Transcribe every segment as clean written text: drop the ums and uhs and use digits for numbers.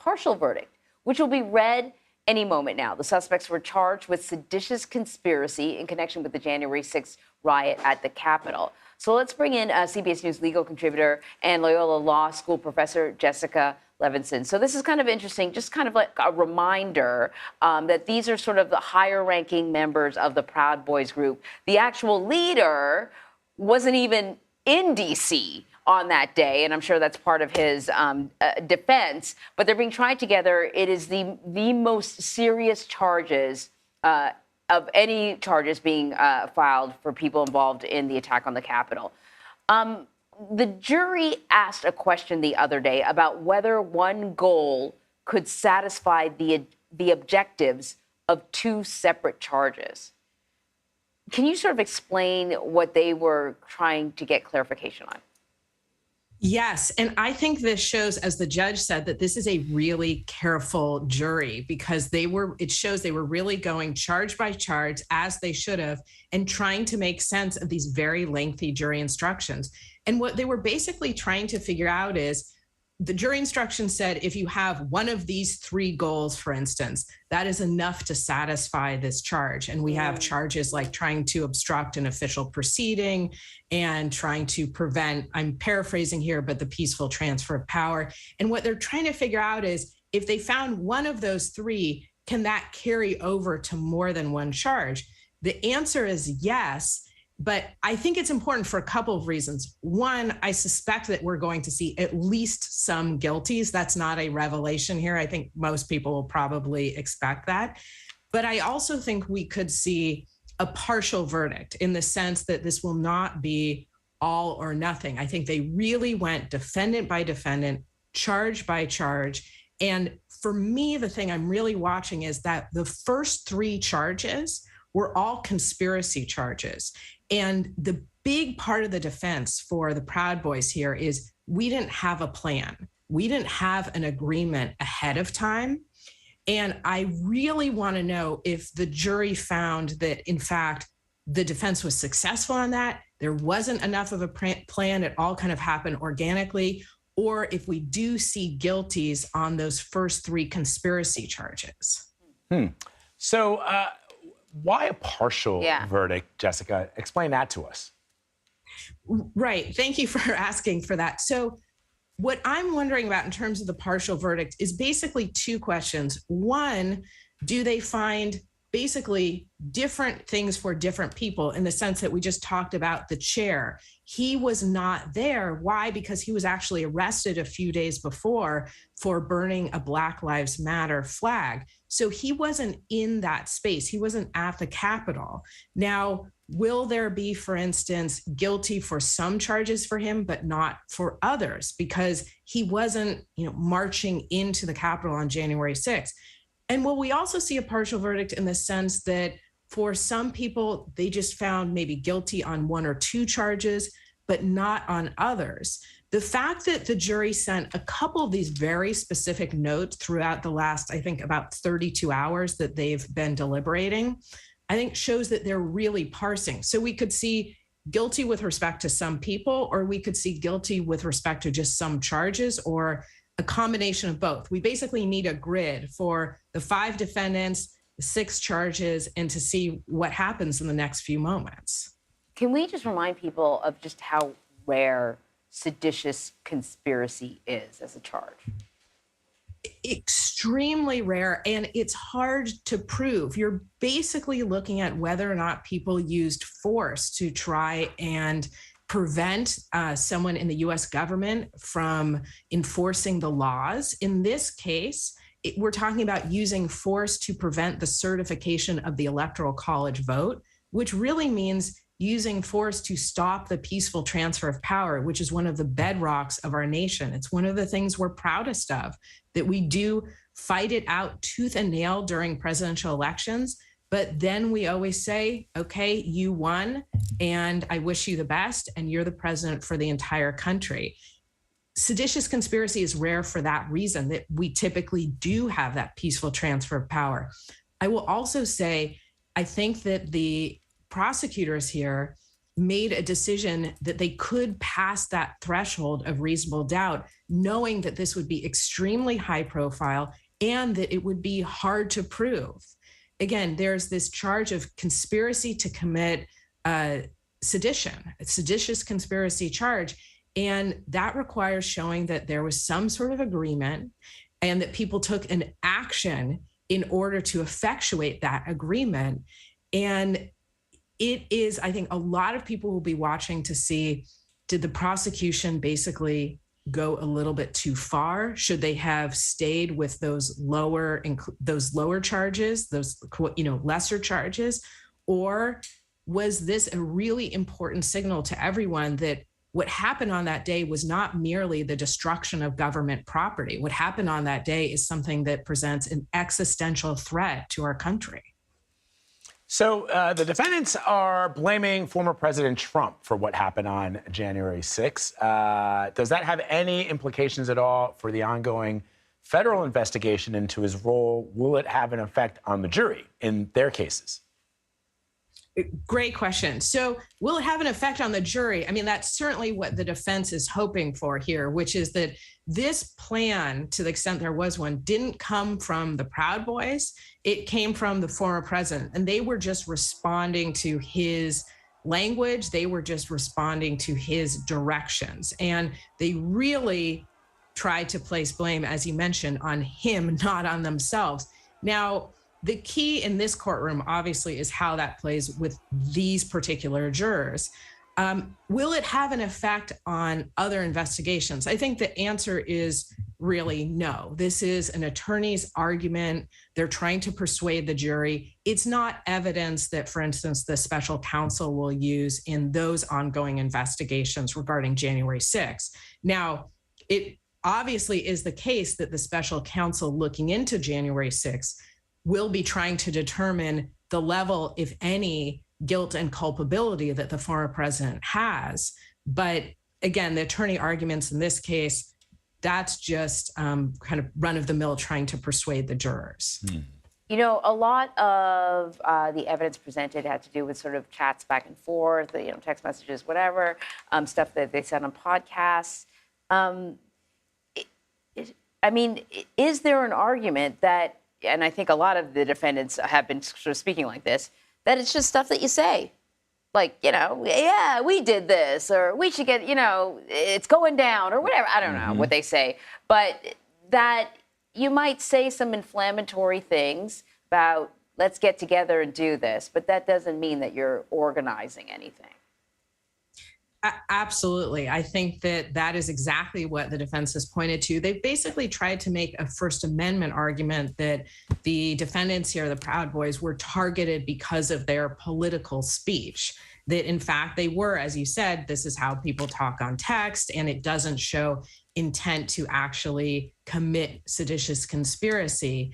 partial verdict, which will be read any moment now. The suspects were charged with seditious conspiracy in connection with the January 6th riot at the Capitol. So let's bring in CBS News legal contributor and Loyola Law School professor Jessica Levinson. So this is kind of interesting, just kind of like a reminder that these are sort of the higher ranking members of the Proud Boys group. The actual leader wasn't even in D.C. on that day, and I'm sure that's part of his defense, but they're being tried together. It is the most serious charges of any charges being filed for people involved in the attack on the Capitol. The jury asked a question the other day about whether one goal could satisfy the objectives of two separate charges. Can you sort of explain what they were trying to get clarification on? Yes. And I think this shows, as the judge said, that this is a really careful jury because it shows they were really going charge by charge as they should have and trying to make sense of these very lengthy jury instructions. And what they were basically trying to figure out is the jury instruction said, if you have one of these three goals, for instance, that is enough to satisfy this charge. And we have charges like trying to obstruct an official proceeding and trying to prevent, I'm paraphrasing here, but the peaceful transfer of power. And what they're trying to figure out is if they found one of those three, can that carry over to more than one charge? The answer is yes. But I think it's important for a couple of reasons. One, I suspect that we're going to see at least some guilties. That's not a revelation here. I think most people will probably expect that. But I also think we could see a partial verdict in the sense that this will not be all or nothing. I think they really went defendant by defendant, charge by charge. And for me, the thing I'm really watching is that the first three charges were all conspiracy charges. And the big part of the defense for the Proud Boys here is we didn't have a plan. We didn't have an agreement ahead of time. And I really want to know if the jury found that, in fact, the defense was successful on that, there wasn't enough of a plan, it all kind of happened organically, or if we do see guilties on those first three conspiracy charges. So, why a partial verdict, Jessica? Explain that to us. Right. Thank you for asking for that. So what I'm wondering about in terms of the partial verdict is basically two questions. One, do they find basically different things for different people in the sense that we just talked about the chair? He was not there. Why? Because he was actually arrested a few days before for burning a Black Lives Matter flag. So he wasn't in that space. He wasn't at the Capitol. Now, will there be, for instance, guilty for some charges for him, but not for others because he wasn't, marching into the Capitol on January 6th? And will we also see a partial verdict in the sense that for some people, they just found maybe guilty on one or two charges, but not on others? The fact that the jury sent a couple of these very specific notes throughout the last, I think, about 32 hours that they've been deliberating, I think shows that they're really parsing. So we could see guilty with respect to some people, or we could see guilty with respect to just some charges, or a combination of both. We basically need a grid for the 5 defendants, the 6 charges, and to see what happens in the next few moments. Can we just remind people of just how rare seditious conspiracy is as a charge? Extremely rare, and it's hard to prove. You're basically looking at whether or not people used force to try and prevent someone in the U.S. government from enforcing the laws. In this case, we're talking about using force to prevent the certification of the Electoral College vote, which really means using force to stop the peaceful transfer of power, which is one of the bedrocks of our nation. It's one of the things we're proudest of, that we do fight it out tooth and nail during presidential elections. But then we always say, okay, you won, and I wish you the best, and you're the president for the entire country. Seditious conspiracy is rare for that reason, that we typically do have that peaceful transfer of power. I will also say, I think that the prosecutors here made a decision that they could pass that threshold of reasonable doubt, knowing that this would be extremely high profile and that it would be hard to prove. Again, there's this charge of conspiracy to commit sedition, a seditious conspiracy charge. And that requires showing that there was some sort of agreement and that people took an action in order to effectuate that agreement. And it is, I think a lot of people will be watching to see, did the prosecution basically go a little bit too far? Should they have stayed with those lower charges, those lesser charges? Or was this a really important signal to everyone that what happened on that day was not merely the destruction of government property? What happened on that day is something that presents an existential threat to our country. So the defendants are blaming former President Trump for what happened on January 6th. Does that have any implications at all for the ongoing federal investigation into his role? Will it have an effect on the jury in their cases? Great question. So will it have an effect on the jury? I mean, that's certainly what the defense is hoping for here, which is that this plan, to the extent there was one, didn't come from the Proud Boys. It came from the former president, and they were just responding to his language. They were just responding to his directions. And they really tried to place blame, as you mentioned, on him, not on themselves. Now, the key in this courtroom, obviously, is how that plays with these particular jurors. Will it have an effect on other investigations? I think the answer is really no. This is an attorney's argument. They're trying to persuade the jury. It's not evidence that, for instance, the special counsel will use in those ongoing investigations regarding January 6th. Now, it obviously is the case that the special counsel looking into January 6th will be trying to determine the level, if any, guilt and culpability that the former president has. But again, the attorney arguments in this case, that's just kind of run-of-the-mill trying to persuade the jurors. You know, a lot of the evidence presented had to do with sort of chats back and forth, text messages, whatever, stuff that they said on podcasts. Is there an argument that, and I think a lot of the defendants have been sort of speaking like this, that it's just stuff that you say? Like, yeah, we did this, or we should get, it's going down, or whatever. I don't know what they say. But that you might say some inflammatory things about, let's get together and do this, but that doesn't mean that you're organizing anything. Absolutely. I think that is exactly what the defense has pointed to. They've basically tried to make a First Amendment argument that the defendants here, the Proud Boys, were targeted because of their political speech. That, in fact, they were, as you said, this is how people talk on text, and it doesn't show intent to actually commit seditious conspiracy.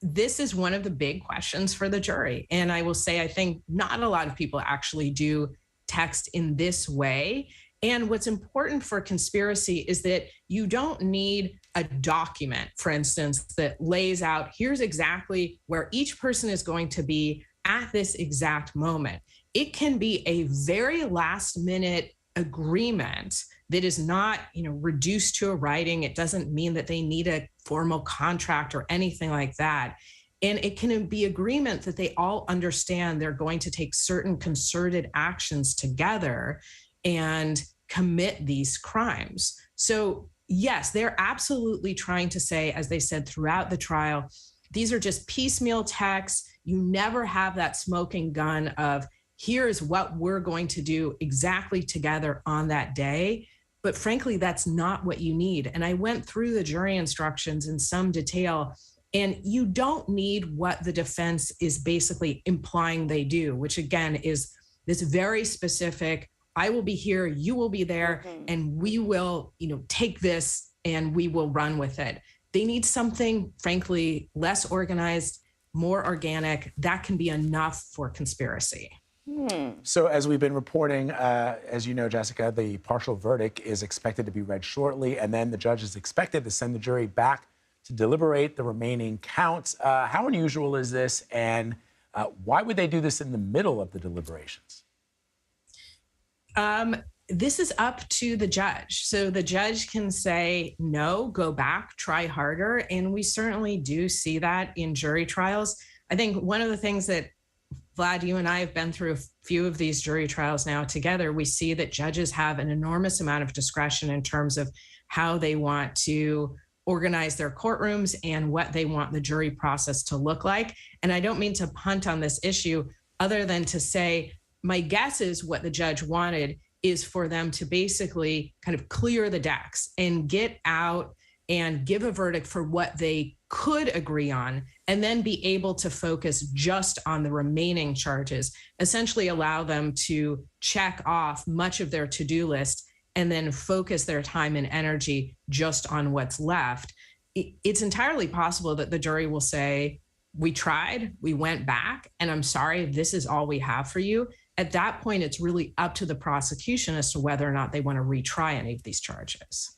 This is one of the big questions for the jury. And I will say, I think not a lot of people actually do text in this way. And what's important for conspiracy is that you don't need a document, for instance, that lays out, here's exactly where each person is going to be at this exact moment. It can be a very last minute agreement that is not, reduced to a writing. It doesn't mean that they need a formal contract or anything like that. And it can be agreement that they all understand they're going to take certain concerted actions together and commit these crimes. So yes, they're absolutely trying to say, as they said throughout the trial, these are just piecemeal texts. You never have that smoking gun of, here's what we're going to do exactly together on that day. But frankly, that's not what you need. And I went through the jury instructions in some detail, and you don't need what the defense is basically implying they do, which again is this very specific, I will be here, you will be there, and we will, take this and we will run with it. They need something, frankly, less organized, more organic. That can be enough for conspiracy. So as we've been reporting, as you know, Jessica, the partial verdict is expected to be read shortly, and then the judge is expected to send the jury back to deliberate the remaining counts. How unusual is this, and Why would they do this in the middle of the deliberations? This is up to the judge. So the judge can say, no, go back, try harder. And we certainly do see that in jury trials. I think one of the things that, Vlad, you and I have been through a few of these jury trials now together, we see that judges have an enormous amount of discretion in terms of how they want to organize their courtrooms and what they want the jury process to look like. And I don't mean to punt on this issue other than to say, my guess is what the judge wanted is for them to basically kind of clear the decks and get out and give a verdict for what they could agree on, and then be able to focus just on the remaining charges, essentially allow them to check off much of their to-do list and then focus their time and energy just on what's left. It's entirely possible that the jury will say, we tried, we went back, and I'm sorry, this is all we have for you. At that point, it's really up to the prosecution as to whether or not they want to retry any of these charges.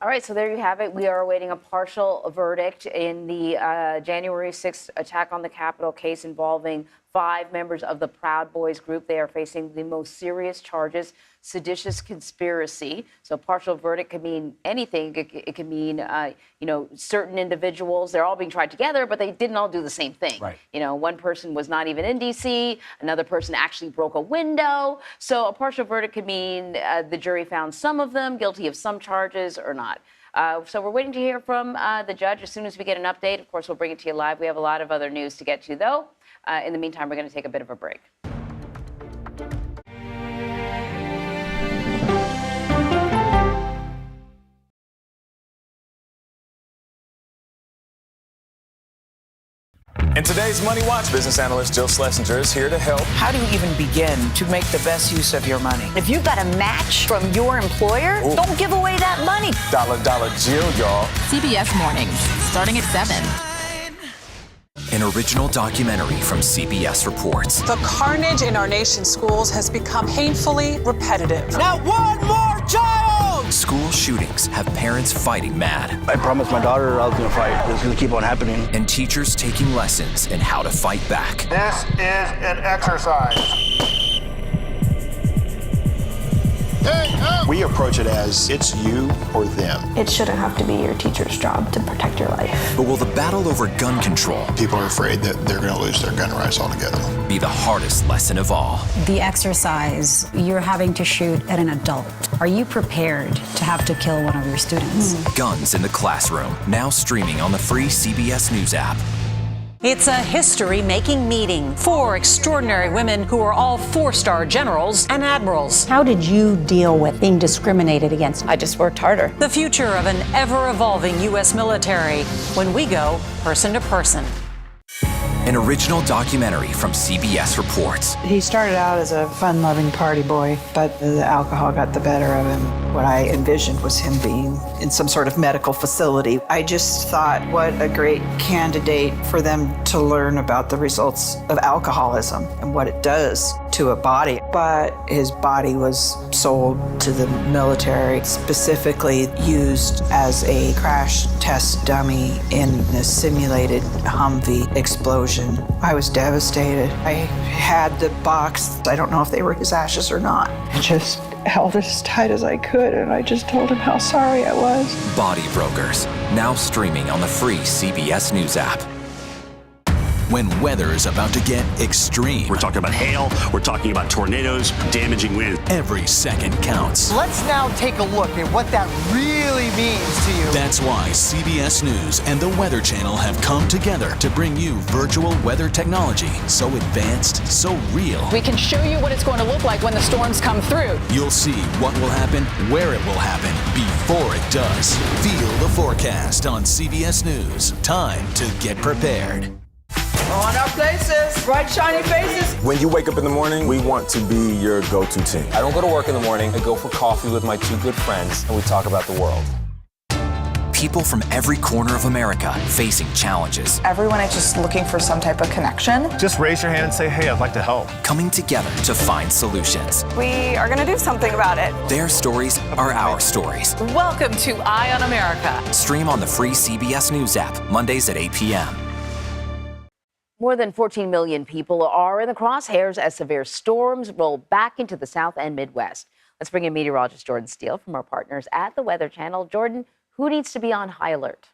All right, so there you have it. We are awaiting a partial verdict in the January 6th attack on the Capitol case involving 5 members of the Proud Boys group. They are facing the most serious charges, seditious conspiracy. So partial verdict could mean anything. It could mean, certain individuals, they're all being tried together, but they didn't all do the same thing. Right. One person was not even in D.C., another person actually broke a window. So a partial verdict could mean the jury found some of them guilty of some charges or not. So we're waiting to hear from the judge. As soon as we get an update, of course, we'll bring it to you live. We have a lot of other news to get to, though. In the meantime, we're going to take a bit of a break. In today's Money Watch, business analyst Jill Schlesinger is here to help. How do you even begin to make the best use of your money? If you've got a match from your employer, don't give away that money. Dollar Jill, y'all. CBS Mornings, starting at 7. An original documentary from CBS reports. The carnage in our nation's schools has become painfully repetitive. Now one more child! School shootings have parents fighting mad. I promised my daughter I was going to fight. It's going to keep on happening. And teachers taking lessons in how to fight back. This is an exercise. We approach it as it's you or them. It shouldn't have to be your teacher's job to protect your life. But will the battle over gun control, People are afraid that they're going to lose their gun rights altogether, be the hardest lesson of all? The exercise, you're having to shoot at an adult. Are you prepared to have to kill one of your students? Guns in the Classroom, now streaming on the free CBS News app. It's a history-making meeting. 4 extraordinary women who are all 4-star generals and admirals. How did you deal with being discriminated against? I just worked harder. The future of an ever-evolving U.S. military when we go person to person. An original documentary from CBS reports. He started out as a fun-loving party boy, but the alcohol got the better of him. What I envisioned was him being in some sort of medical facility. I just thought, what a great candidate for them to learn about the results of alcoholism and what it does to a body. But his body was sold to the military, specifically used as a crash test dummy in a simulated Humvee explosion. I was devastated. I had the box. I don't know if they were his ashes or not. I just held it as tight as I could, and I just told him how sorry I was. Body Brokers, now streaming on the free CBS News app. When weather is about to get extreme. We're talking about hail, we're talking about tornadoes, damaging wind. Every second counts. Let's now take a look at what that really means to you. That's why CBS News and the Weather Channel have come together to bring you virtual weather technology so advanced, so real. We can show you what it's going to look like when the storms come through. You'll see what will happen, where it will happen, before it does. Feel the forecast on CBS News. Time to get prepared. On our places, bright, shiny faces. When you wake up in the morning, we want to be your go-to team. I don't go to work in the morning. I go for coffee with my 2 good friends, and we talk about the world. People from every corner of America facing challenges. Everyone is just looking for some type of connection. Just raise your hand and say, hey, I'd like to help. Coming together to find solutions. We are going to do something about it. Their stories are our stories. Welcome to Eye on America. Stream on the free CBS News app, Mondays at 8 p.m. More than 14 million people are in the crosshairs as severe storms roll back into the South and Midwest. Let's bring in meteorologist Jordan Steele from our partners at the Weather Channel. Jordan, who needs to be on high alert?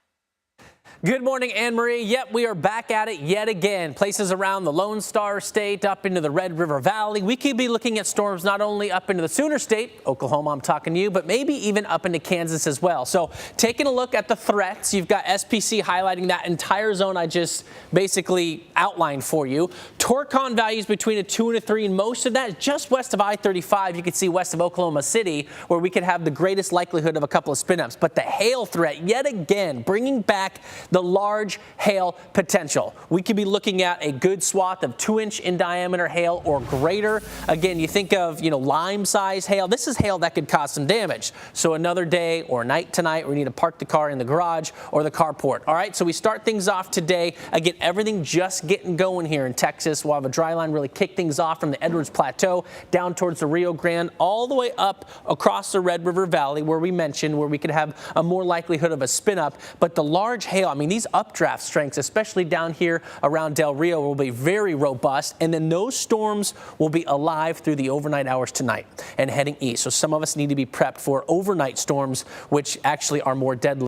Good morning, Anne-Marie. Yep, we are back at it yet again. Places around the Lone Star State, up into the Red River Valley. We could be looking at storms not only up into the Sooner State, Oklahoma, I'm talking to you, but maybe even up into Kansas as well. So taking a look at the threats, you've got SPC highlighting that entire zone I just basically outlined for you. Torcon values between a 2 and a 3, and most of that just west of I-35. You can see west of Oklahoma City, where we could have the greatest likelihood of a couple of spin-ups. But the hail threat, yet again, bringing back the large hail potential. We could be looking at a good swath of 2-inch in diameter hail or greater. Again, you think of, lime size hail. This is hail that could cause some damage. So another day or night tonight, we need to park the car in the garage or the carport. All right, so we start things off today. Again, everything just getting going here in Texas. We'll have a dry line really kick things off from the Edwards Plateau down towards the Rio Grande, all the way up across the Red River Valley, where we mentioned where we could have a more likelihood of a spin up. But the large hail, these updraft strengths, especially down here around Del Rio, will be very robust. And then those storms will be alive through the overnight hours tonight and heading east. So some of us need to be prepped for overnight storms, which actually are more deadly.